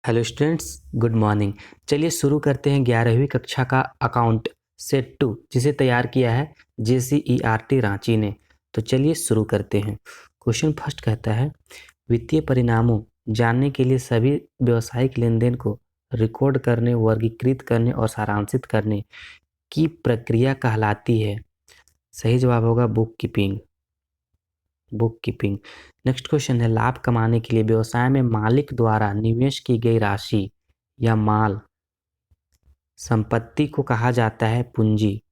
Hello students, good morning. चलिए शुरू करते हैं 11वीं कक्षा का अकाउंट सेट 2 जिसे तैयार किया है JCERT रांची ने। तो चलिए शुरू करते हैं। क्वेश्चन फर्स्ट कहता है, वित्तीय परिणामों जानने के लिए सभी व्यावसायिक लेन देन को रिकॉर्ड करने, वर्गीकृत करने और सारांशित करने की प्रक्रिया कहलाती है। सही जवाब होगा बुक कीपिंग। नेक्स्ट क्वेश्चन है, लाभ कमाने के लिए व्यवसाय में मालिक द्वारा निवेश की गई राशि या माल संपत्ति को कहा जाता है पूंजी।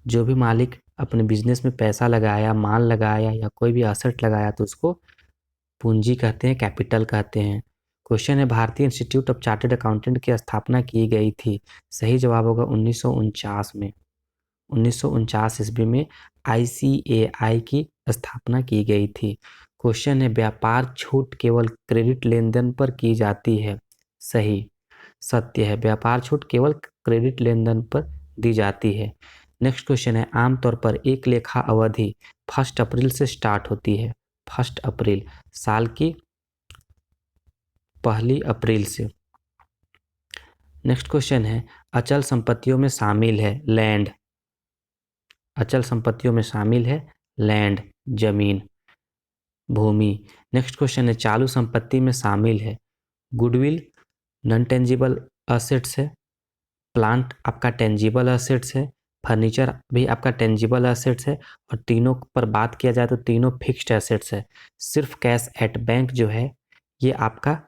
जो भी मालिक अपने बिजनेस में पैसा लगाया, माल लगाया या कोई भी एसेट लगाया तो उसको पूंजी कहते हैं, कैपिटल कहते हैं। क्वेश्चन है, भारतीय इंस्टीट्यूट ऑफ चार्टर्ड अकाउंटेंट की स्थापना की गई थी। सही जवाब होगा 1949 में। 1949 ईस्वी में ICAI की स्थापना की गई थी। क्वेश्चन है, व्यापार छूट केवल क्रेडिट लेन देन पर की जाती है। सही, सत्य है, व्यापार छूट केवल क्रेडिट लेन देन पर दी जाती है। नेक्स्ट क्वेश्चन है, आमतौर पर एक लेखा अवधि 1 अप्रैल से स्टार्ट होती है। 1 अप्रैल, साल की 1 अप्रैल से। नेक्स्ट क्वेश्चन है, अचल संपत्तियों में शामिल है लैंड। अचल संपत्तियों में शामिल है लैंड, जमीन, भूमि। नेक्स्ट क्वेश्चन है, चालू संपत्ति में शामिल है गुडविल, नॉन टेंजिबल असेट्स है, प्लांट आपका टेंजिबल असेट्स है, फर्नीचर भी आपका टेंजिबल असेट्स है, और तीनों पर बात किया जाए तो तीनों फिक्स्ड एसेट्स है। सिर्फ कैश एट बैंक जो है ये आपका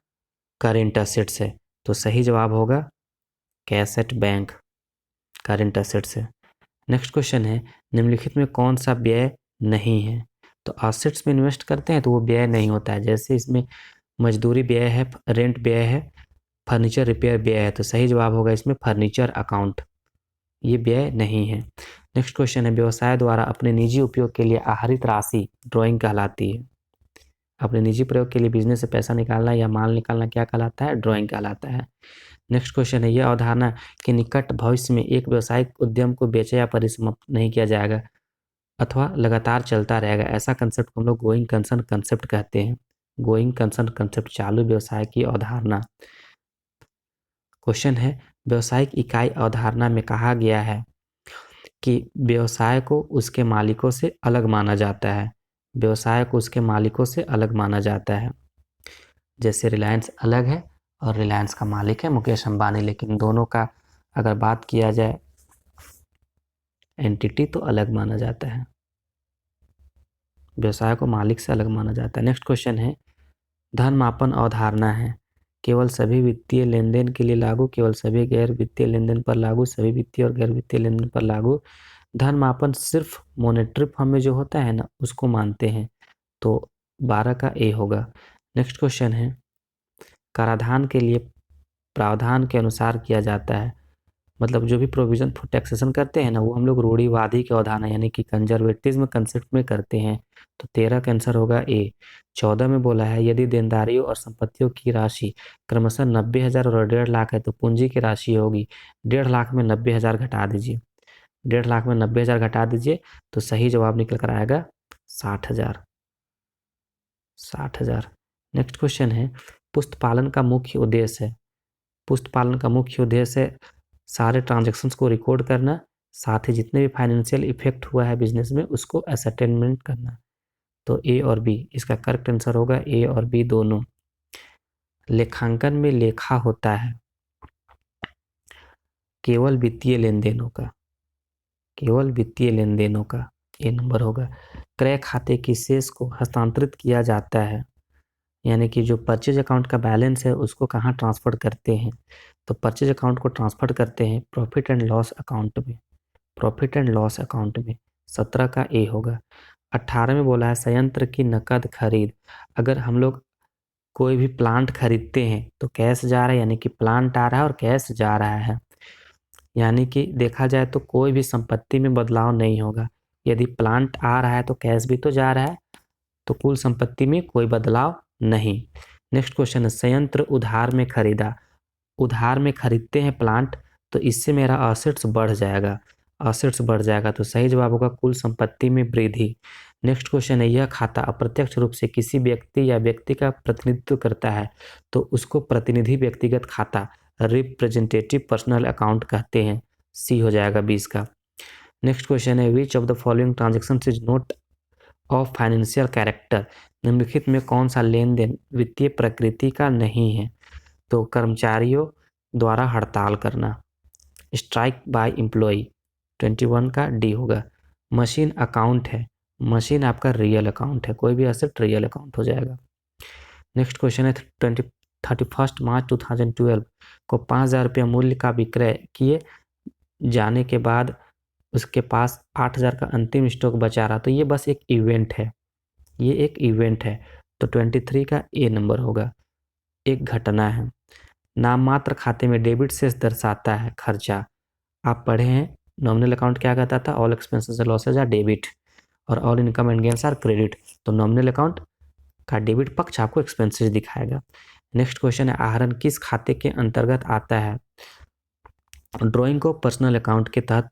करेंट असेट्स है। तो सही जवाब होगा cash at bank, current assets है। नेक्स्ट क्वेश्चन है, निम्नलिखित में कौन सा व्यय नहीं है। तो असेट्स में इन्वेस्ट करते हैं तो वो व्यय नहीं होता है। जैसे इसमें मजदूरी व्यय है, रेंट व्यय है, फर्नीचर रिपेयर व्यय है। तो सही जवाब होगा इसमें फर्नीचर अकाउंट, ये व्यय नहीं है। नेक्स्ट क्वेश्चन है, व्यवसाय द्वारा अपने निजी उपयोग के लिए आहरित राशि ड्रॉइंग कहलाती है। अपने निजी प्रयोग के लिए बिजनेस से पैसा निकालना या माल निकालना क्या कहलाता है? ड्रॉइंग कहलाता है। नेक्स्ट क्वेश्चन है, यह अवधारणा कि निकट भविष्य में एक व्यावसायिक उद्यम को बेचा या परिसमाप्त नहीं किया जाएगा अथवा लगातार चलता रहेगा, ऐसा कंसेप्ट को हम लोग गोइंग कंसर्न कंसेप्ट कहते हैं। गोइंग कंसर्न कंसेप्ट, चालू व्यवसाय की अवधारणा। क्वेश्चन है, व्यवसायिक इकाई अवधारणा में कहा गया है कि व्यवसाय को उसके मालिकों से अलग माना जाता है। व्यवसाय को उसके मालिकों से अलग माना जाता है। जैसे रिलायंस अलग है और रिलायंस का मालिक है मुकेश अंबानी, लेकिन दोनों का अगर बात किया जाए एंटिटी तो अलग माना जाता है। व्यवसाय को मालिक से अलग माना जाता है। नेक्स्ट क्वेश्चन है, धन मापन अवधारणा है केवल सभी वित्तीय लेन देन के लिए लागू, केवल सभी गैर वित्तीय लेन देन पर लागू, सभी वित्तीय और गैर वित्तीय लेन देन पर लागू। धन मापन सिर्फ मॉनेटरी फॉर्म में जो होता है ना उसको मानते हैं, तो 12 का ए होगा। नेक्स्ट क्वेश्चन है, कराधान के लिए प्रावधान के अनुसार किया जाता है। मतलब जो भी प्रोविजन फॉर टैक्सेशन करते हैं ना वो हम लोग रूढ़िवादी के अवधारणा यानी कि कंजर्वेटिज्म कंसेप्ट में करते हैं। तो 13 का आंसर होगा ए। 14 में बोला है, यदि देनदारियों और संपत्तियों की राशि क्रमशः 90,000 और 1.5 लाख है तो पूंजी की राशि होगी 1.5 लाख में 90,000 घटा दीजिए। 1.5 लाख में 90,000 घटा दीजिए तो सही जवाब निकल कर आएगा 60,000। नेक्स्ट क्वेश्चन है, पुस्त पालन का मुख्य उद्देश्य है। पुस्त पालन का मुख्य उद्देश्य है सारे ट्रांजैक्शंस को रिकॉर्ड करना, साथ ही जितने भी फाइनेंशियल इफेक्ट हुआ है बिजनेस में उसको एसेटलमेंट करना। तो ए और बी, इसका करेक्ट आंसर होगा ए और बी दोनों। लेखांकन में लेखा होता है केवल वित्तीय लेन देनों का, केवल वित्तीय लेन देनों का, ए नंबर होगा। क्रय खाते की शेष को हस्तांतरित किया जाता है, यानी कि जो परचेज अकाउंट का बैलेंस है उसको कहाँ ट्रांसफर करते हैं? तो परचेज अकाउंट को ट्रांसफर करते हैं प्रॉफिट एंड लॉस अकाउंट में, प्रॉफिट एंड लॉस अकाउंट में। 17 का ए होगा। 18 में बोला है, संयंत्र की नकद खरीद। अगर हम लोग कोई भी प्लांट खरीदते हैं तो कैश जा रहा है, यानी कि प्लांट आ रहा है और कैश जा रहा है, यानी कि देखा जाए तो कोई भी संपत्ति में बदलाव नहीं होगा। यदि प्लांट आ रहा है तो कैश भी तो जा रहा है, तो कुल संपत्ति में कोई बदलाव नहीं। नेक्स्ट क्वेश्चन है, संयंत्र उधार में खरीदा। उधार में खरीदते हैं प्लांट तो इससे मेरा असेट्स बढ़ जाएगा। असेट्स बढ़ जाएगा। तो सही जवाब होगा कुल संपत्ति में वृद्धि। नेक्स्ट क्वेश्चन है, यह खाता अप्रत्यक्ष रूप से किसी व्यक्ति या व्यक्ति का प्रतिनिधित्व करता है तो उसको प्रतिनिधि व्यक्तिगत खाता रिप्रेजेंटेटिव पर्सनल अकाउंट कहते हैं। सी हो जाएगा 20 का। नेक्स्ट क्वेश्चन है, which of the following transaction is not of financial character. निम्नलिखित में कौन सा लेन देन वित्तीय प्रकृति का नहीं है। तो कर्मचारियों द्वारा हड़ताल करना, स्ट्राइक बाय एम्प्लॉय, 21 का डी होगा। मशीन अकाउंट है, मशीन आपका रियल अकाउंट है, कोई भी एसेट रियल अकाउंट हो जाएगा। नेक्स्ट क्वेश्चन है, 31 मार्च 2012 को 5,000 रुपये मूल्य का विक्रय किए जाने के बाद उसके पास 8,000 का अंतिम स्टॉक बचा रहा। तो ये बस एक इवेंट है, ये एक इवेंट है। तो 23 का ए नंबर होगा, एक घटना है। नाममात्र खाते में डेबिट शेष दर्शाता है खर्चा। आप पढ़े हैं नॉमिनल अकाउंट क्या कहता था, all expenses and losses are debit और all income and gains are credit. तो नॉमिनल अकाउंट का डेबिट पक्ष आपको एक्सपेंसेस दिखाएगा। नेक्स्ट क्वेश्चन है, आहरण किस खाते के अंतर्गत आता है। ड्राइंग को पर्सनल अकाउंट के तहत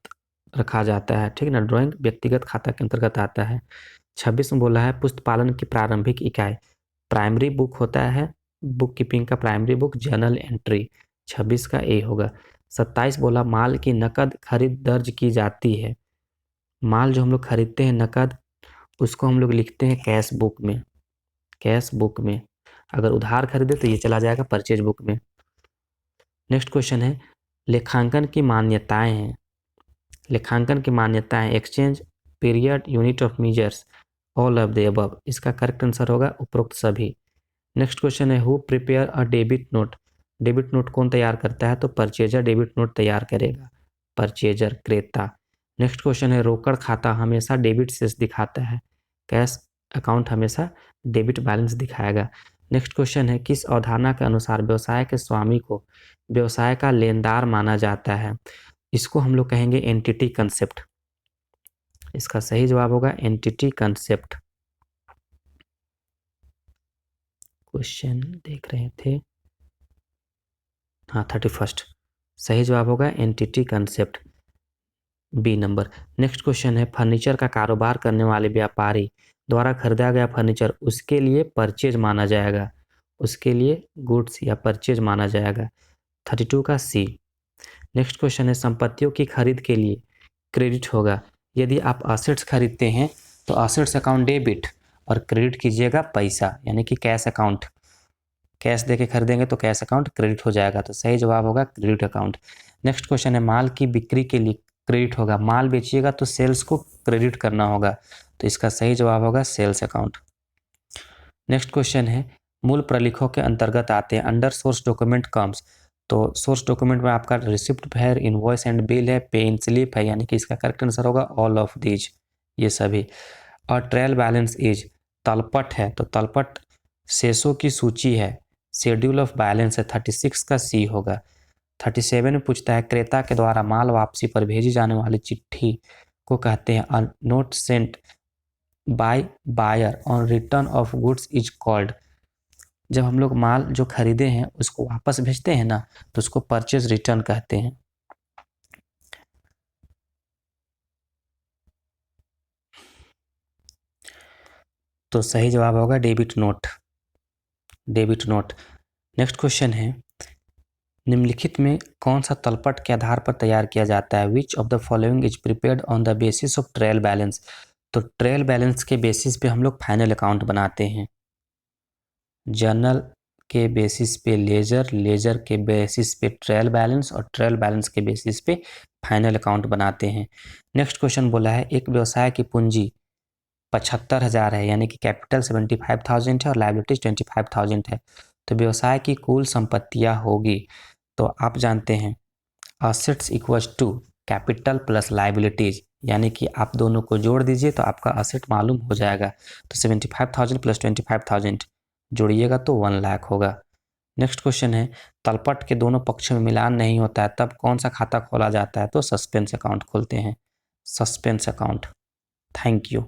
रखा जाता है, ठीक है ना, ड्राइंग व्यक्तिगत खाता के अंतर्गत आता है। 26 में बोला है, पुस्तपालन की प्रारंभिक इकाई प्राइमरी बुक होता है, बुक कीपिंग का प्राइमरी बुक जर्नल एंट्री, 26 का ए होगा। 27 बोला, माल की नकद खरीद दर्ज की जाती है। माल जो हम लोग खरीदते हैं नकद, उसको हम लोग लिखते हैं कैश बुक में, कैश बुक में। अगर उधार खरीदे तो ये चला जाएगा परचेज बुक में। नेक्स्ट क्वेश्चन है, लेखांकन की मान्यताएं हैं, लेखांकन की मान्यताएं exchange, period, unit of measures, all of the above. इसका करेक्ट आंसर होगा उपरोक्त सभी। नेक्स्ट क्वेश्चन है, who prepare a debit note. Debit note कौन तैयार करता है, तो परचेजर डेबिट नोट तैयार करेगा, परचेजर, क्रेता। नेक्स्ट क्वेश्चन है, रोकड़ खाता हमेशा डेबिट शेष दिखाता है, कैश अकाउंट हमेशा डेबिट बैलेंस दिखाएगा। नेक्स्ट क्वेश्चन है, किस अवधारणा के अनुसार व्यवसाय के स्वामी को व्यवसाय का लेनदार माना जाता है। इसको हम लोग कहेंगे एंटिटी कंसेप्ट। इसका सही जवाब होगा एंटिटी कंसेप्ट। क्वेश्चन देख रहे थे, हाँ 31 सही जवाब होगा एंटिटी कंसेप्ट, बी नंबर। नेक्स्ट क्वेश्चन है, फर्नीचर का कारोबार करने वाले व्यापारी द्वारा खरीदा गया फर्नीचर उसके लिए परचेज माना जाएगा, उसके लिए गुड्स या परचेज माना जाएगा, 32 का सी। नेक्स्ट क्वेश्चन है, संपत्तियों की खरीद के लिए क्रेडिट होगा। यदि आप असेट्स खरीदते हैं तो असेट्स अकाउंट डेबिट और क्रेडिट कीजिएगा पैसा, यानी कि कैश अकाउंट, कैश देके खरीदेंगे तो कैश अकाउंट क्रेडिट हो जाएगा। तो सही जवाब होगा क्रेडिट अकाउंट। नेक्स्ट क्वेश्चन है, माल की बिक्री के लिए क्रेडिट होगा, माल बेचिएगा तो सेल्स को क्रेडिट करना होगा, तो इसका सही जवाब होगा सेल्स अकाउंट। नेक्स्ट क्वेश्चन है, मूल प्रलेखों के अंतर्गत आते हैं अंडर सोर्स डॉक्यूमेंट कम्स। तो सोर्स डॉक्यूमेंट में आपका रिसिप्ट है, इनवॉइस एंड बिल है, पे इन स्लिप है, यानी कि इसका करेक्ट आंसर होगा ऑल ऑफ दीज, ये सभी। और ट्रायल बैलेंस इज तलपट है, तो तलपट शेषों की सूची है, शेड्यूल ऑफ बैलेंस है, 36 का सी होगा। 37 में पूछता है, क्रेता के द्वारा माल वापसी पर भेजी जाने वाली चिट्ठी को कहते हैं a note sent by buyer on return of goods is called. जब हम लोग माल जो खरीदे हैं उसको वापस भेजते हैं ना, तो उसको परचेज रिटर्न कहते हैं। तो सही जवाब होगा debit note, debit note. Next question है, निम्नलिखित में कौन सा तलपट के आधार पर तैयार किया जाता है। Which of the following is prepared on the basis of trial balance. तो ट्रायल बैलेंस के बेसिस पे हम लोग फाइनल अकाउंट बनाते हैं, जर्नल के बेसिस पे लेजर, लेजर के बेसिस पे ट्रायल बैलेंस और ट्रायल बैलेंस के बेसिस पे फाइनल अकाउंट बनाते हैं। नेक्स्ट क्वेश्चन बोला है, एक व्यवसाय की पूंजी 75,000 है, यानी कि कैपिटल 75,000 है और लायबिलिटीज 25,000 है। तो व्यवसाय की कुल संपत्तियां होगी, तो आप जानते हैं assets equals to capital plus liabilities, यानी कि आप दोनों को जोड़ दीजिए तो आपका असेट मालूम हो जाएगा। तो 75,000 प्लस 25,000 जोड़िएगा तो 1 लाख होगा। नेक्स्ट क्वेश्चन है, तलपट के दोनों पक्षों में मिलान नहीं होता है तब कौन सा खाता खोला जाता है। तो सस्पेंस अकाउंट खोलते हैं, सस्पेंस अकाउंट। Thank you.